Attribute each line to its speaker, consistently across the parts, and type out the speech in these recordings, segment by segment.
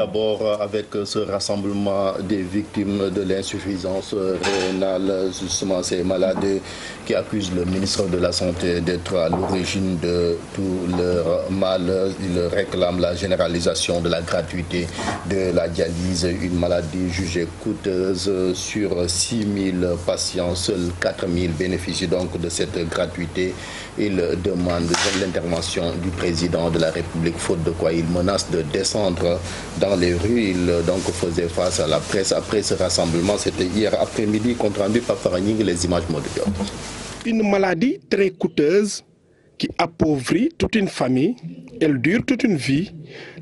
Speaker 1: d'abord avec ce rassemblement des victimes de l'insuffisance rénale, justement ces malades qui accusent le ministre de la Santé d'être à l'origine de tout leur mal. Ils réclament la généralisation de la gratuité de la dialyse, une maladie jugée coûteuse. Sur 6 000 patients, seuls 4 000 bénéficient donc de cette gratuité. Ils demandent l'intervention du président de la République, faute de quoi il menace de descendre dans les rues. Il donc faisait face à la presse après ce rassemblement. C'était hier après-midi, compte rendu par Faragning, les images Modou Diop.
Speaker 2: Une maladie très coûteuse qui appauvrit toute une famille. Elle dure toute une vie.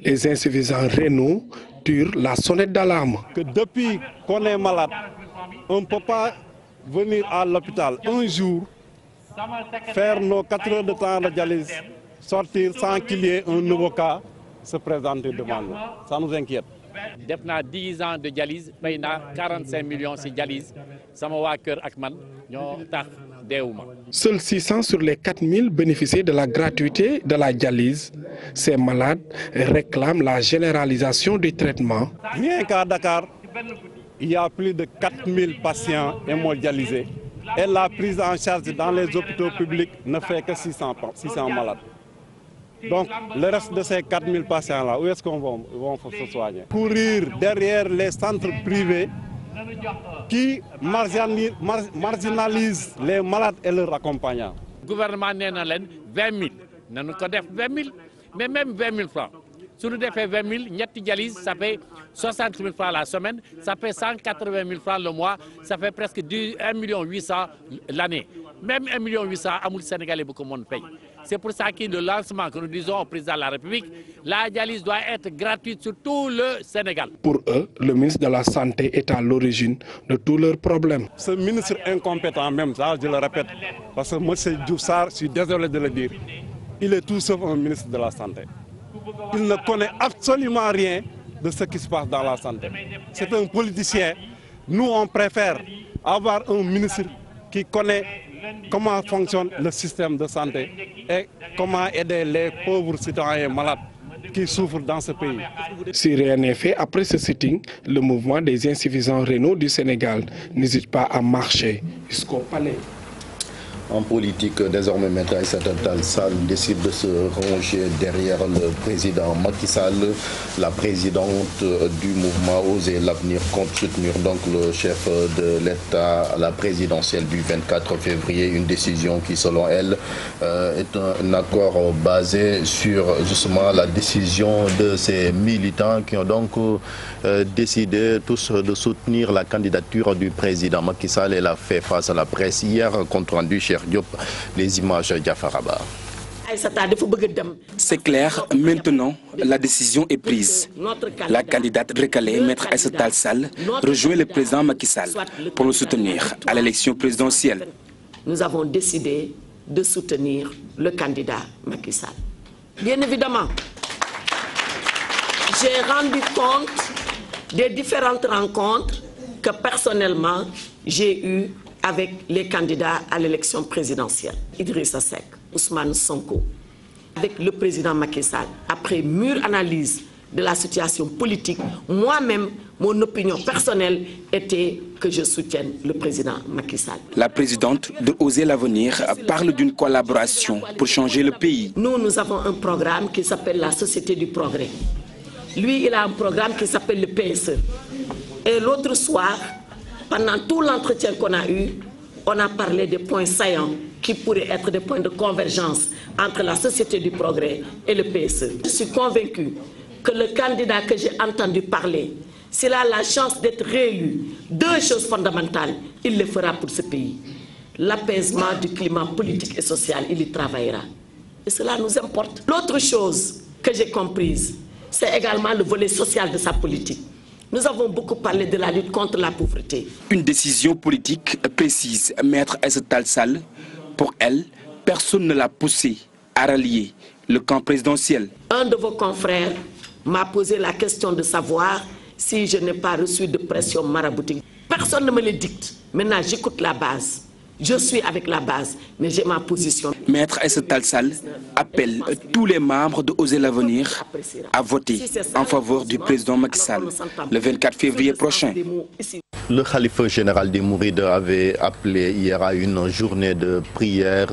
Speaker 2: Les insuffisants rénaux tirent la sonnette d'alarme.
Speaker 3: Que depuis qu'on est malade, on ne peut pas venir à l'hôpital un jour, faire nos 4 heures de temps de dialyse, sortir sans qu'il y ait un nouveau cas se présenter devant nous. Ça nous inquiète.
Speaker 4: Depuis 10 ans de dialyse, pay naa 45 millions de dialyse. Sama waa kër ak man ñoo tax deewuma.
Speaker 2: Seuls 600 sur les 4000 bénéficient de la gratuité de la dialyse. Ces malades réclament la généralisation du traitement.
Speaker 3: Rien qu'à Dakar, il y a plus de 4000 patients hémodialysés. Et la prise en charge dans les hôpitaux publics ne fait que 600 malades. Donc, le reste de ces 4000 patients-là, où est-ce qu'on va se soigner? Courir derrière les centres privés qui marginalisent les malades et leurs accompagnants.
Speaker 4: Le gouvernement n'a 20 000. Nous avons 20 000, mais même 20 000 francs. Si nous avons fait 20 000, notre dialyse, ça fait 60 000 francs la semaine, ça fait 180 000 francs le mois, ça fait presque 1,8 million l'année. Même 1,8 million, Amoul Sénégalais, beaucoup de monde paye. C'est pour ça que le lancement que nous disons au président de la République, la dialyse doit être gratuite sur tout le Sénégal.
Speaker 2: Pour eux, le ministre de la Santé est à l'origine de tous leurs problèmes.
Speaker 3: Ce ministre incompétent même, ça je le répète, parce que M. Diouf Sarr, je suis désolé de le dire, il est tout sauf un ministre de la Santé. Il ne connaît absolument rien de ce qui se passe dans la santé. C'est un politicien. Nous, on préfère avoir un ministre qui connaît comment fonctionne le système de santé et comment aider les pauvres citoyens malades qui souffrent dans ce pays.
Speaker 2: Si rien n'est fait après ce sitting, le mouvement des insuffisants rénaux du Sénégal n'hésite pas à marcher jusqu'au palais.
Speaker 1: En politique, désormais, Maître Aïssata Tall Sall décide de se ranger derrière le président Macky Sall. La présidente du mouvement Oser l'avenir compte soutenir donc le chef de l'État à la présidentielle du 24 février. Une décision qui, selon elle, est un accord basé sur justement la décision de ces militants qui ont donc décidé tous de soutenir la candidature du président Macky Sall. Elle a fait face à la presse hier, compte rendu cher Diop, les images Diafaraba.
Speaker 5: C'est clair, maintenant la décision est prise. La candidate recalée, Maître Aïssata Tall Sall, rejoint le président Macky Sall pour le soutenir à l'élection présidentielle.
Speaker 6: Nous avons décidé de soutenir le candidat Macky Sall. Bien évidemment, j'ai rendu compte des différentes rencontres que personnellement j'ai eues avec les candidats à l'élection présidentielle. Idrissa Seck, Ousmane Sonko, avec le président Macky Sall. Après mûre analyse de la situation politique, moi-même, mon opinion personnelle était que je soutienne le président Macky Sall.
Speaker 5: La présidente de Oser l'avenir parle d'une collaboration pour changer le pays.
Speaker 6: Nous avons un programme qui s'appelle la Société du Progrès. Lui, il a un programme qui s'appelle le PSE. Et l'autre soir, pendant tout l'entretien qu'on a eu, on a parlé des points saillants qui pourraient être des points de convergence entre la Société du Progrès et le PSE. Je suis convaincu que le candidat que j'ai entendu parler, s'il a la chance d'être réélu, 2 choses fondamentales, il le fera pour ce pays. L'apaisement du climat politique et social, il y travaillera. Et cela nous importe. L'autre chose que j'ai comprise, c'est également le volet social de sa politique. Nous avons beaucoup parlé de la lutte contre la pauvreté.
Speaker 5: Une décision politique précise, Maître Aïssata Tall Sall. Pour elle, personne ne l'a poussé à rallier le camp présidentiel.
Speaker 6: Un de vos confrères m'a posé la question de savoir si je n'ai pas reçu de pression maraboutique. Personne ne me le dicte. Maintenant, j'écoute la base. Je suis avec la base, mais j'ai ma position.
Speaker 5: Maître Aïssata Tall Sall appelle tous les membres de Osez l'Avenir à voter en faveur du président Macky Sall le 24 février prochain.
Speaker 1: Le khalife général des Mourides avait appelé hier à une journée de prière,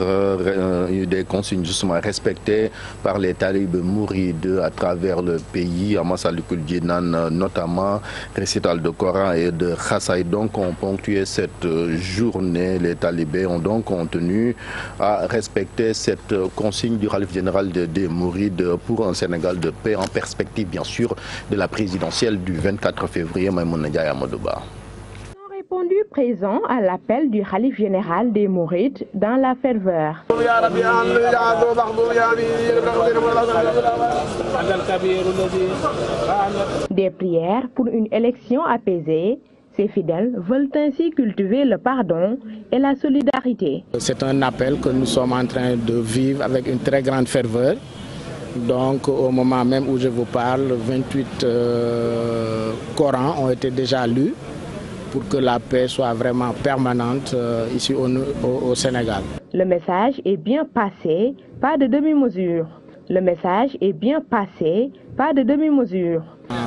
Speaker 1: des consignes justement respectées par les talibés mourides à travers le pays, à Massalikul Djinan notamment, récital de Coran et de Khassaï. Donc ont ponctué cette journée. Les talibés ont donc tenu à respecter cette consigne du khalife général des Mourides pour un Sénégal de paix en perspective bien sûr de la présidentielle du 24 février. Maïmouna Ndiaye Amadouba.
Speaker 7: Répondu présent à l'appel du khalife général des Mourides dans la ferveur. Des prières pour une élection apaisée, ces fidèles veulent ainsi cultiver le pardon et la solidarité.
Speaker 8: C'est un appel que nous sommes en train de vivre avec une très grande ferveur. Donc au moment même où je vous parle, 28 Corans ont été déjà lus pour que la paix soit vraiment permanente ici au Sénégal. Le message est bien passé, pas de demi-mesure. Le message est bien passé, pas de demi-mesure.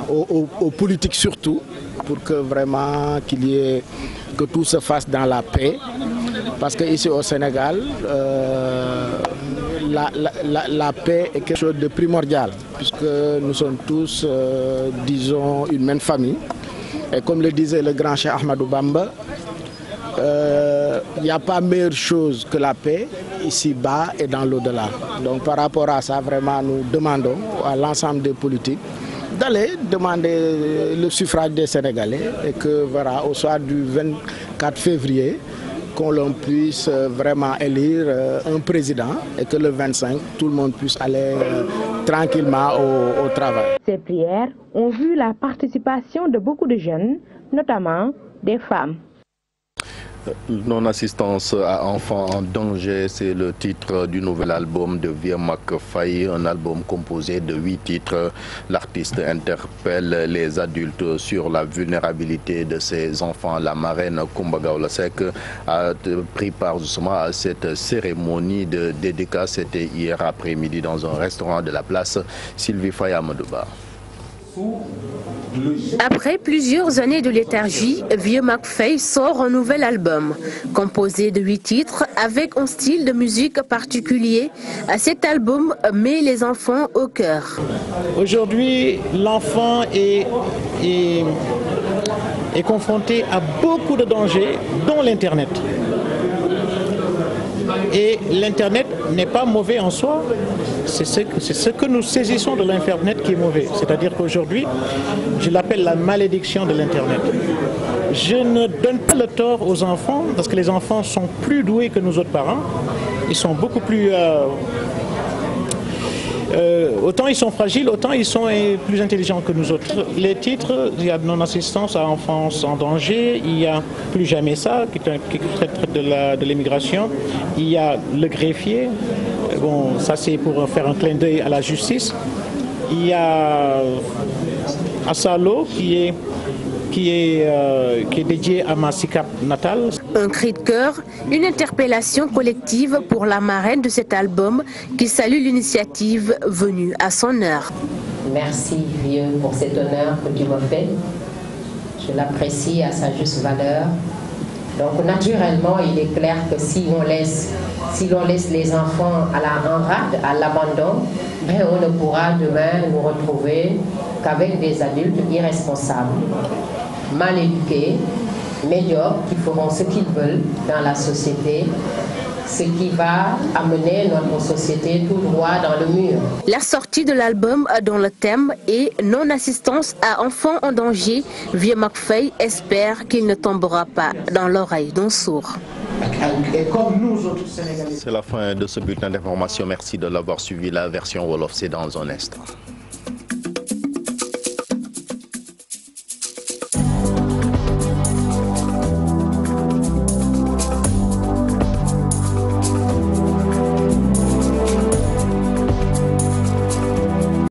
Speaker 8: Aux politiques surtout, pour que vraiment que tout se fasse dans la paix. Parce qu'ici au Sénégal, la paix est quelque chose de primordial, puisque nous sommes tous, disons, une même famille. Et comme le disait le grand Cheikh Ahmadou Bamba, il n'y a pas meilleure chose que la paix ici-bas et dans l'au-delà. Donc par rapport à ça, vraiment, nous demandons à l'ensemble des politiques d'aller demander le suffrage des Sénégalais et que voilà, au soir du 24 février, qu'on puisse vraiment élire un président et que le 25, tout le monde puisse aller tranquillement au travail.
Speaker 7: Ces prières ont vu la participation de beaucoup de jeunes, notamment des femmes.
Speaker 1: Non-assistance à enfants en danger, c'est le titre du nouvel album de Vieux Mac Faye, un album composé de 8 titres. L'artiste interpelle les adultes sur la vulnérabilité de ces enfants. La marraine Coumba Gawlo Seck a pris part justement à cette cérémonie de dédicace. C'était hier après-midi dans un restaurant de la place Sylvie Faye Amadouba.
Speaker 9: Après plusieurs années de léthargie, Vieux Mac Faye sort un nouvel album, composé de 8 titres avec un style de musique particulier. Cet album met les enfants au cœur.
Speaker 10: Aujourd'hui, l'enfant est confronté à beaucoup de dangers, dont l'Internet. Et l'Internet n'est pas mauvais en soi, c'est ce que nous saisissons de l'Internet qui est mauvais. C'est-à-dire qu'aujourd'hui, je l'appelle la malédiction de l'Internet. Je ne donne pas le tort aux enfants, parce que les enfants sont plus doués que nous autres parents. Ils sont beaucoup plus... autant ils sont fragiles, autant ils sont plus intelligents que nous autres. Les titres, il y a non-assistance à enfance en danger, il y a Plus jamais ça, qui traite de l'immigration, il y a Le greffier, bon, ça c'est pour faire un clin d'œil à la justice, il y a Asalo qui est dédié à ma SICAP natale.
Speaker 9: Un cri de cœur, une interpellation collective pour la marraine de cet album qui salue l'initiative venue à son heure.
Speaker 11: Merci Vieux pour cet honneur que tu m'as fait. Je l'apprécie à sa juste valeur. Donc naturellement, il est clair que si l'on laisse les enfants en rade, à l'abandon, on ne pourra demain nous retrouver qu'avec des adultes irresponsables, mal éduqués, médiocres, qui feront ce qu'ils veulent dans la société, ce qui va amener notre société tout droit dans le mur.
Speaker 9: La sortie de l'album dont le thème est non-assistance à enfants en danger, Vieux Mac Faye espère qu'il ne tombera pas dans l'oreille d'un sourd.
Speaker 1: C'est la fin de ce bulletin d'information. Merci de l'avoir suivi. La version Wolof, c'est dans un instant.